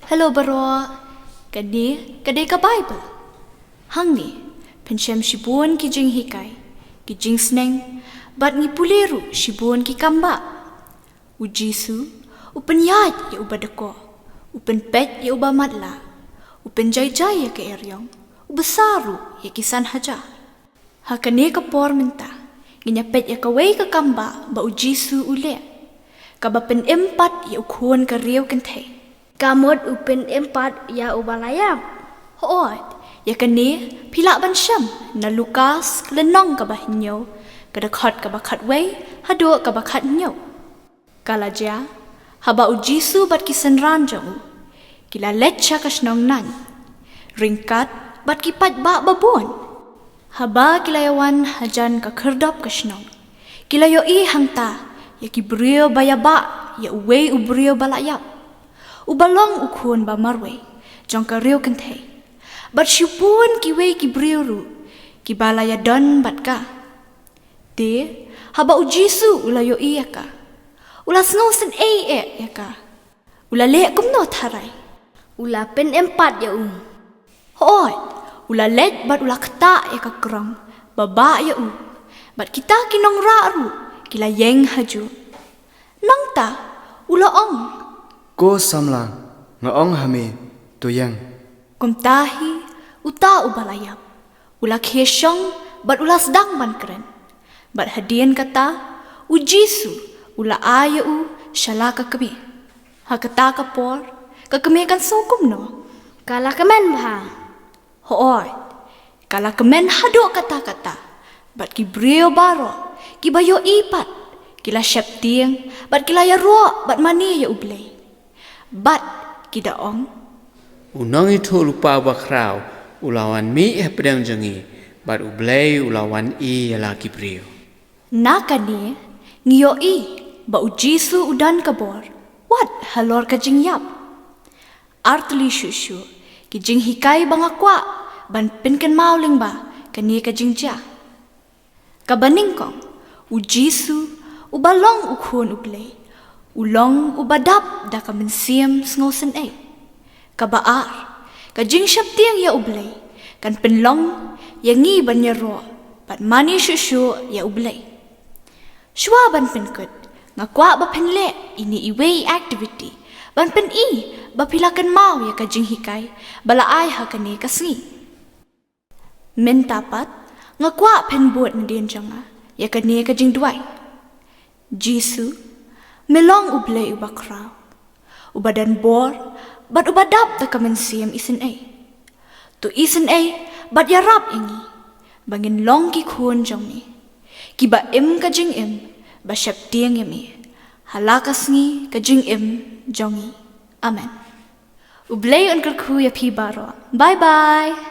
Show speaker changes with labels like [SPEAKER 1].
[SPEAKER 1] Hello baro, kadi ka Bible. Hang ni, pensem shibun ki jing hikai, ki jing sneng, bat ni puleru shibun ki kamba. Ujisu, upen yad ya ubadako, upen pet ya ubamatla, upen jai ya ke eryong, ubesaru ya kisan haja. Hakane ka por minta, ginya pet ya kawai ka kamba ba ujisu ule, kabapen empat ya khun ka riewkynthei.
[SPEAKER 2] Kamot upen empat ya ubalayam.
[SPEAKER 1] Hoot, ya kani pilak ban syam na Lukas lenong ka bahinyo, kadakhat ka bakat wei, hado ka bakat nyo. Kalaja, haba ujisu bat kisan ranjong, kila letcha kasnong nan, ringkat bat kipat ba babon. Haba kilayawan hajan ka kerdop kasnong, kilayo i hangta, ya kibrio bayaba, ya uwei ubrio balayap. Ubalong ukhun ba marwe, jong ka riewkynthei. Bat syupun kiwe kibriuru, kibalaya don bat ka. De, haba ujisu ulayo iya ka. Ula sngosen ya ka. Ula le kumno tharai.
[SPEAKER 2] Ula pen empat ya
[SPEAKER 1] Hoot, ula let bat ula kata ya ka krong, baba ya bat kita kinong raru, kila yeng haju. Nang ta, ula ong.
[SPEAKER 3] Ko samlang, ngaong hame, tuyang.
[SPEAKER 1] Kumtahi, uta ubalayap. Ula khesyong, bat ula sedang man keren. Bat hadian kata, ujisu, ula aya syala ka kami. Hakata ka por, ka kami kan sokum no.
[SPEAKER 2] Kala kemen bah.
[SPEAKER 1] Hoot, kala kemen hado kata-kata. Bat kibrio baro, kibayo ipat. Kila syap tiang, bat kila ya roa, bat mani ya ublay. Bat kidaong
[SPEAKER 4] unong itu lupa bakrau ulawan mi pedang jengi bat ublay ulawan i laki brio
[SPEAKER 1] nakani ngiyo i ba ujisu udan kabor wat halor ka jingyap artli shushu ki jing hikai bangakwa ban pinken mauling ba kani ka jingja kabaningkong ujisu ubalong ukhun ublay ulong ubadap da ka mensiam sngosen kabaar ka jing syap tiang ya ublay kan penlong ya ngi ban ya ro pat mani shushu ya ublay shwa ban penkut ngakwa ba penle ini iway activity ban pen i ba pilakan mau ya ka jing hikai bala ai ha kani kasngi men tapat ngakwa pen buat ndien janga ya kani ka jing duai jisu melong ublay ubakraw. Ubadan bor, bat ubadap ta kamensiam isen Tu isen bat yarap ingi. Bangin long ki khun jong ni. Kiba ka jing ba syap tiang yami. Halakas ngi ka jing jongi. Amen. Ublay on kerku ya pi baro. Bye bye.